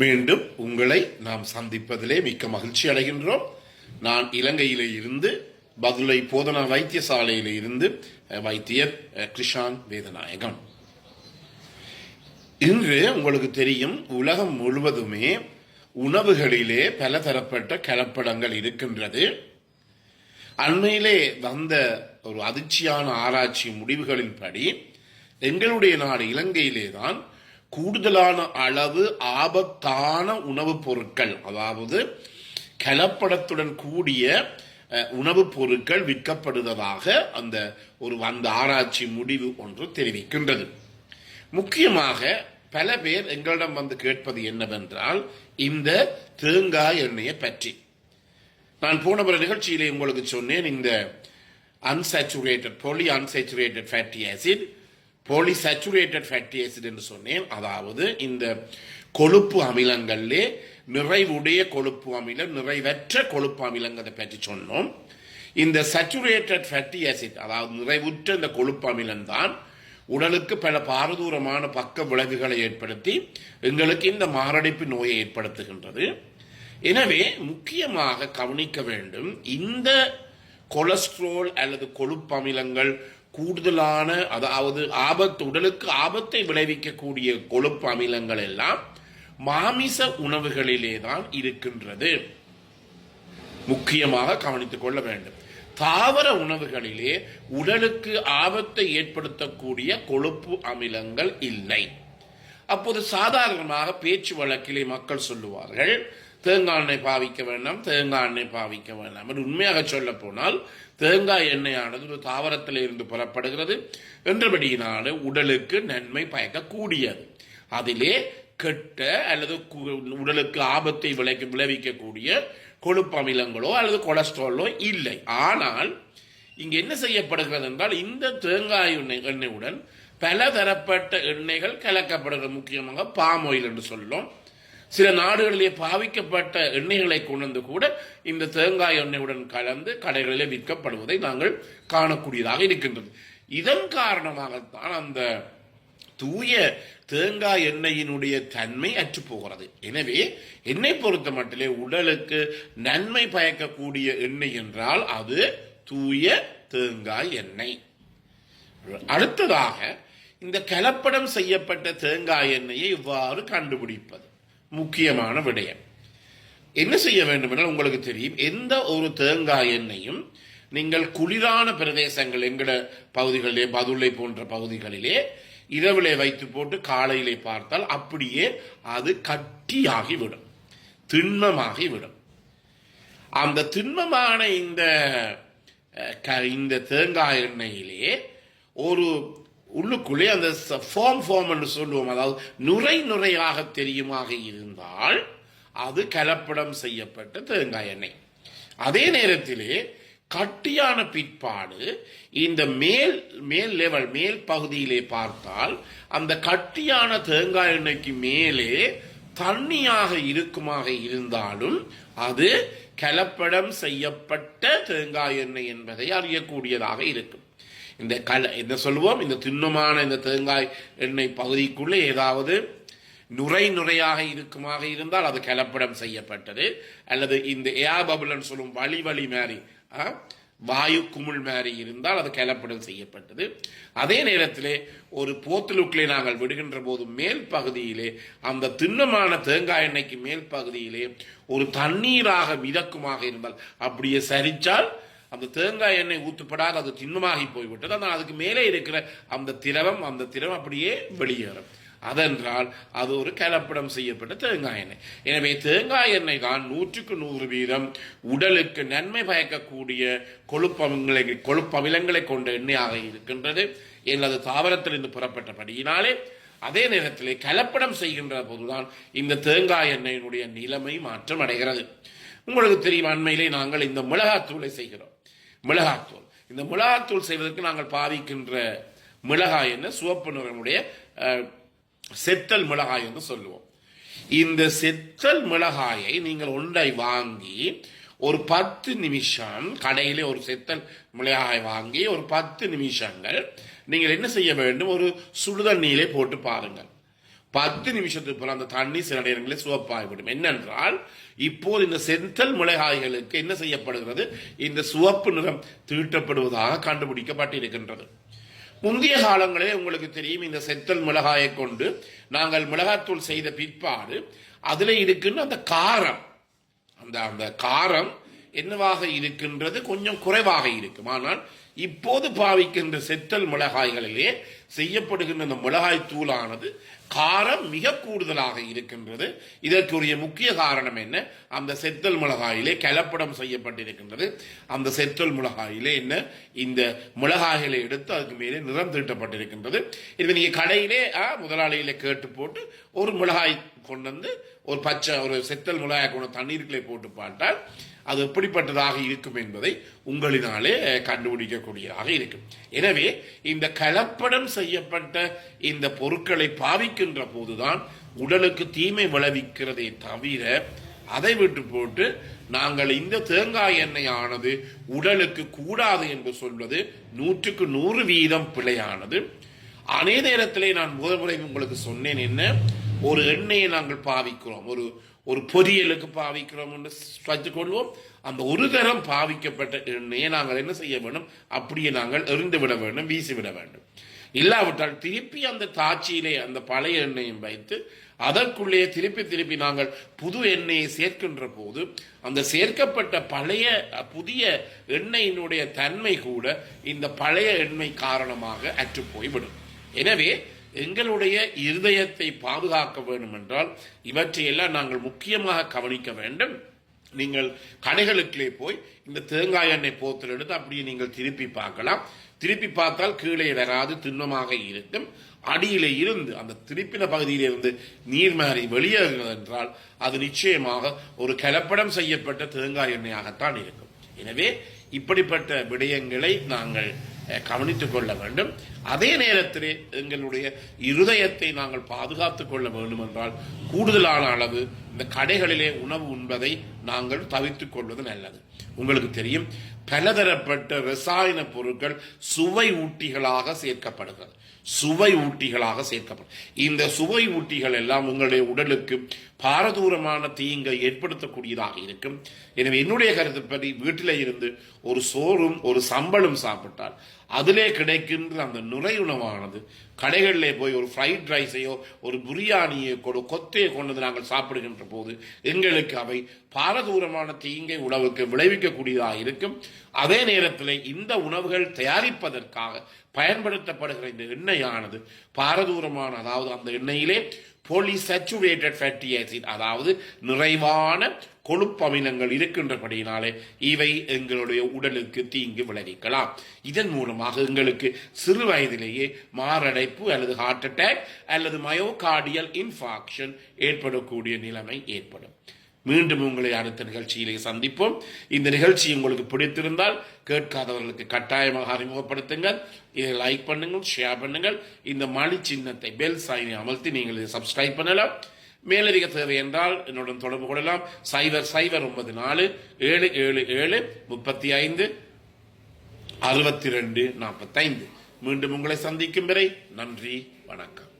மீண்டும் உங்களை நாம் சந்திப்பதிலே மிக்க மகிழ்ச்சி அடைகின்றோம். நான் இலங்கையிலே இருந்து பதுளை போதனா வைத்தியசாலையிலே இருந்து வைத்தியர் கிருஷான் வேதநாயகம். இன்று உங்களுக்கு தெரியும், உலகம் முழுவதுமே உணவுகளிலே பலதரப்பட்ட கலப்படங்கள் இருக்கின்றது. அண்மையிலே வந்த ஒரு அதிர்ச்சியான ஆராய்ச்சி முடிவுகளின்படி எங்களுடைய நாடு இலங்கையிலே தான் கூடுதலான அளவு ஆபத்தான உணவுப் பொருட்கள், அதாவது கலப்படத்துடன் கூடிய உணவுப் பொருட்கள் விற்கப்படுவதாக அந்த ஆராய்ச்சி முடிவு ஒன்று தெரிவிக்கின்றது. முக்கியமாக பல பேர் எங்களிடம் வந்து கேட்பது என்னவென்றால், இந்த தேங்காய் எண்ணெயை பற்றி. நான் போன பிற நிகழ்ச்சியிலே உங்களுக்கு சொன்னேன், இந்த poly unsaturated fatty acid, polysaturated fatty acid என்று சொன்னேன். அதாவது இந்த கொழுப்பு அமிலங்களிலே நிறைவுடைய கொழுப்பு அமிலம், நிறைவற்ற கொழுப்பு அமிலங்களை பற்றி சொன்னோம். இந்த சேச்சுரேட்டட் ஃபேட்டி ஆசிட், அதாவது நிறைவுற்ற இந்த கொழுப்பு அமிலம் தான் உடலுக்கு பல பாரதூரமான பக்க விளைவுகளை ஏற்படுத்தி எங்களுக்கு இந்த மாரடைப்பு நோயை ஏற்படுத்துகின்றது. எனவே முக்கியமாக கவனிக்க வேண்டும், இந்த கொலஸ்ட்ரால் அல்லது கொழுப்பு அமிலங்கள் கூடுதலான, அதாவது உடலுக்கு ஆபத்தை விளைவிக்கக்கூடிய கொழுப்பு அமிலங்கள் எல்லாம் மாமிச உணவுகளிலே தான் இருக்கின்றது. முக்கியமாக கவனித்துக் கொள்ள வேண்டும். தாவர உணவுகளிலே உடலுக்கு ஆபத்தை ஏற்படுத்தக்கூடிய கொழுப்பு அமிலங்கள் இல்லை. அப்போது சாதாரணமாக பேச்சு வழக்கிலே மக்கள் சொல்லுவார்கள், தேங்காய் எண்ணெய் பாவிக்க வேண்டாம், தேங்காய் எண்ணெய் பாவிக்க வேண்டாம். உண்மையாக சொல்ல போனால் தேங்காய் எண்ணெயானது ஒரு தாவரத்தில் இருந்து புறப்படுகிறது என்றபடியினால உடலுக்கு நன்மை பயக்கக்கூடியது. அதிலே கெட்ட அல்லது உடலுக்கு ஆபத்தை விளைவிக்கக்கூடிய கொழுப்பு அமிலங்களோ அல்லது கொலஸ்ட்ராலோ இல்லை. ஆனால் இங்கு என்ன செய்யப்படுகிறது என்றால், இந்த தேங்காய் எண்ணெயுடன் பலதரப்பட்ட எண்ணெய்கள் கலக்கப்படுகிறது. முக்கியமாக பாம் ஆயில் என்று சொல்லும். சில நாடுகளிலே பாவிக்கப்பட்ட எண்ணெய்களை கொண்டு கூட இந்த தேங்காய் எண்ணெயுடன் கலந்து கடைகளிலே விற்கப்படுவதை நாங்கள் காணக்கூடியதாக இருக்கின்றது. இதன் காரணமாகத்தான் அந்த தூய தேங்காய் எண்ணெயினுடைய தன்மை அற்று போகிறது. எனவே எண்ணெய் பொறுத்த மட்டிலே உடலுக்கு நன்மை பயக்கக்கூடிய எண்ணெய் என்றால் அது தூய தேங்காய் எண்ணெய். அடுத்ததாக, இந்த கலப்படம் செய்யப்பட்ட தேங்காய் எண்ணெயை இவ்வாறு கண்டுபிடிப்பது முக்கியமான விடயம். என்ன செய்ய வேண்டும் என்றால், உங்களுக்கு தெரியும், எந்த ஒரு தேங்காய் எண்ணெயும் நீங்கள் குளிரான பிரதேசங்கள், எங்கட பகுதிகளிலே பதுளை போன்ற பகுதிகளிலே இரவிலே வைத்து போட்டு காலையிலே பார்த்தால் அப்படியே அது கட்டியாகிவிடும், திண்மமாகிவிடும். அந்த திண்மமான இந்த தேங்காய் எண்ணெயிலே ஒரு உள்ளுக்குள்ளே அந்த ஃபார்ம் என்று சொல்லுவோம், அதாவது நுரையாக தெரியுமாக இருந்தால் அது கலப்படம் செய்யப்பட்ட தேங்காய் எண்ணெய். அதே நேரத்திலே கட்டியான பிற்பாடு இந்த மேல் பகுதியிலே பார்த்தால் அந்த கட்டியான தேங்காய் எண்ணெய்க்கு மேலே தண்ணியாக இருக்குமாக இருந்தாலும் அது கலப்படம் செய்யப்பட்ட தேங்காய் எண்ணெய் என்பதை அறியக்கூடியதாக இருக்கும். என்ன சொல்லுவோம், இந்த திண்மமான இந்த தேங்காய் எண்ணெய் பகுதிக்குள்ளே ஏதாவது நுரையாக இருக்குமாக இருந்தால் அது கலப்படம் செய்யப்பட்டது. அல்லது இந்த ஏர் பபுள்னு சொல்லும் வழி மாதிரி வாயு குமிழ் மாதிரி இருந்தால் அது கலப்படம் செய்யப்பட்டது. அதே நேரத்திலே ஒரு போத்தலுக்குள்ளே நாங்கள் விடுகின்ற போது மேல் பகுதியிலே அந்த திண்ணமான தேங்காய் எண்ணெய்க்கு மேல் பகுதியிலே ஒரு தண்ணீராக மிதக்குமாக இருந்தால், அப்படியே சரிச்சால் அந்த தேங்காய் எண்ணெய் ஊத்துப்படாத அது திண்ணமாகி போய்விட்டது. ஆனால் அதுக்கு மேலே இருக்கிற அந்த திரவம் அப்படியே வெளியேறும். அதென்றால் அது ஒரு கலப்படம் செய்யப்பட்ட தேங்காய் எண்ணெய். எனவே தேங்காய் எண்ணெய் தான் 100% உடலுக்கு நன்மை பயக்கக்கூடிய கொழுப்பு அமிலங்களை கொண்ட எண்ணெயாக இருக்கின்றது. எனது தாவரத்திலிருந்து புறப்பட்டபடியினாலே அதே நேரத்திலே கலப்படம் செய்கின்ற போதுதான் இந்த தேங்காய் எண்ணெயினுடைய நிலைமை மாற்றம் அடைகிறது. உங்களுக்கு தெரியும், அண்மையிலே நாங்கள் இந்த மிளகாத்தூளை செய்கிறோம். இந்த மிளகாத்தூள் செய்வதற்கு நாங்கள் பாவிக்கின்ற மிளகாய் என்ன, சிவப்பு நிறமுடைய செத்தல் மிளகாய் என்று சொல்லுவோம். இந்த செத்தல் மிளகாயை நீங்கள் ஒன்றை வாங்கி ஒரு 10 நிமிஷம், கடையிலே ஒரு செத்தல் மிளகாய் வாங்கி ஒரு 10 நிமிஷங்கள் நீங்கள் என்ன செய்ய வேண்டும், ஒரு சுடுதண்ணீரை போட்டு பாருங்கள். 10 நிமிஷத்துக்கு போல அந்த தண்ணி சில நேரங்களில் சிவப்பாகிவிடும். என்னென்றால் இப்போது இந்த செந்தல் மிளகாய்களுக்கு என்ன செய்யப்படுகிறது, இந்த சிவப்பு நிறம் தீட்டப்படுவதாக கண்டுபிடிக்கப்பட்டிருக்கின்றது. முந்தைய காலங்களே உங்களுக்கு தெரியும், இந்த செத்தல் மிளகாயை கொண்டு நாங்கள் மிளகாத்தூள் செய்த பிற்பாடு அதில் இருக்கின்ற அந்த காரம், அந்த காரம் என்னவாக இருக்கின்றது, கொஞ்சம் குறைவாக இருக்கும். ஆனால் இப்போது பாவிக்கின்ற செத்தல் மிளகாய்களிலே செய்யப்படுகின்ற அந்த மிளகாய் தூளானது காரம் மிக கூடுதலாக இருக்கின்றது. இதற்குரிய முக்கிய காரணம் என்ன, அந்த செத்தல் மிளகாயிலே கலப்படம் செய்யப்பட்டிருக்கின்றது. அந்த செத்தல் மிளகாயிலே என்ன, இந்த மிளகாய்களை எடுத்து அதுக்கு மேலே நிறம் தீட்டப்பட்டிருக்கின்றது. இது நீங்க கடையிலே முதலாளியில கேட்டு போட்டு ஒரு மிளகாய் கொண்டு வந்து ஒரு பச்சை ஒரு செத்தல் மிளகாய் கொண்டு தண்ணீருக்குள்ளே போட்டு பார்த்தால் அது எப்படிப்பட்டதாக இருக்கும் என்பதை உங்களினாலே கண்டுபிடிக்கக்கூடியதாக இருக்கும். எனவே இந்த கலப்படம் செய்யப்பட்ட இந்த பொருட்களை பாவிக்கின்ற போதுதான் உடலுக்கு தீமை விளைவிக்கிறதே தவிர, அதை விட்டு போட்டு நாங்கள் இந்த தேங்காய் எண்ணெய் ஆனது உடலுக்கு கூடாது என்று சொல்வது 100க்கு 100% பிழையானது. அதே நேரத்திலே நான் முதல் முறை உங்களுக்கு சொன்னேன், என்ன, ஒரு எண்ணெயை நாங்கள் பாவிக்கிறோம், ஒரு பொரியலுக்கு பாவிக்கிறோம் என்று வச்சுக்கொள்வோம். அந்த ஒரு தரம் பாவிக்கப்பட்ட எண்ணெயை நாங்கள் என்ன செய்ய வேண்டும், அப்படியே நாங்கள் எறிந்து விட வேண்டும், வீசிவிட வேண்டும். இல்லாவிட்டால் திருப்பி அந்த தாட்சியிலே அந்த பழைய எண்ணெயும் வைத்து அதற்குள்ளே திருப்பி நாங்கள் புது எண்ணெயை சேர்க்கின்ற போது அந்த சேர்க்கப்பட்ட புதிய எண்ணெயினுடைய தன்மை கூட இந்த பழைய எண்ணெய் காரணமாக அற்று போய்விடும். எனவே எங்களுடைய இருதயத்தை பாதுகாக்க வேண்டும் என்றால் இவற்றையெல்லாம் நாங்கள் முக்கியமாக கவனிக்க வேண்டும். நீங்கள் கடைகளுக்குள்ளே போய் இந்த தேங்காய் எண்ணெய் போத்தல் எடுத்து அப்படியே நீங்கள் திருப்பி பார்க்கலாம். திருப்பி பார்த்தால் கீழே வராது, திண்ணமாக இருக்கும். அடியிலே இருந்து அந்த திருப்பின பகுதியிலிருந்து நீர் மாறி வெளியேறுகிறது என்றால் அது நிச்சயமாக ஒரு கலப்படம் செய்யப்பட்ட தேங்காய் எண்ணெயாகத்தான் இருக்கும். எனவே இப்படிப்பட்ட விடயங்களை நாங்கள் கவனித்துக் கொள்ள வேண்டும். அதே நேரத்திலே எங்களுடைய இருதயத்தை நாங்கள் பாதுகாத்துக் கொள்ள வேண்டும் என்றால் கூடுதலான அளவு இந்த கடைகளிலே உணவு உண்பதை நாங்கள் தவிர்த்துக் கொள்வது நல்லது. உங்களுக்கு தெரியும், பலதரப்பட்ட ரசாயன பொருட்கள் சுவை ஊட்டிகளாக சேர்க்கப்படுகிறது. இந்த சுவை ஊட்டிகள் எல்லாம் உங்களுடைய உடலுக்கு பாரதூரமான தீங்கை ஏற்படுத்தக்கூடியதாக இருக்கும். எனவே என்னுடைய கருத்துப்படி வீட்டிலே இருந்து ஒரு சோறும் ஒரு சம்பளும் சாப்பிட்டால் அதிலே கிடைக்கின்ற அந்த நுரையுணவானது கடைகளிலே போய் ஒரு ஃப்ரைட் ரைஸையோ ஒரு பிரியாணியை கொத்தையை கொண்டு நாங்கள் சாப்பிடுகின்ற போது எங்களுக்கு அவை பாரதூரமான தீங்கை உணவுக்கு விளைவிக்கக்கூடியதாக இருக்கும். அதே நேரத்தில் இந்த உணவுகள் தயாரிப்பதற்காக பயன்படுத்தப்படுகிற இந்த எண்ணெயானது பாரதூரமான, அதாவது அந்த எண்ணெயிலே பாலிசச்சுரேட்டட் ஃபேட்டி ஆசிட், அதாவது நிறைவான கொழுப்பு அமிலங்கள் இருக்கின்றபடியினாலே இவை எங்களுடைய உடலுக்கு தீங்கு விளைவிக்கலாம். இதன் மூலமாக எங்களுக்கு சிறு வயதிலேயே மாரடைப்பு அல்லது ஹார்ட் அட்டாக் அல்லது மயோகார்டியல் இன்ஃபாக்ஷன் ஏற்படக்கூடிய நிலைமை ஏற்படும். மீண்டும் உங்களை அடுத்த நிகழ்ச்சியிலே சந்திப்போம். இந்த நிகழ்ச்சி உங்களுக்கு பிடித்திருந்தால் கேட்காதவர்களுக்கு கட்டாயமாக அறிமுகப்படுத்துங்கள். இதை லைக் பண்ணுங்கள், ஷேர் பண்ணுங்கள். இந்த மணி சின்னத்தை பெல் சைனை அமர்த்தி நீங்கள் இதை சப்ஸ்கிரைப் பண்ணலாம். மேலதிக தேவை என்றால் என்னுடன் தொடர்பு கொள்ளலாம். 0094 777 35 62 45. மீண்டும் உங்களை சந்திக்கும் வரை நன்றி, வணக்கம்.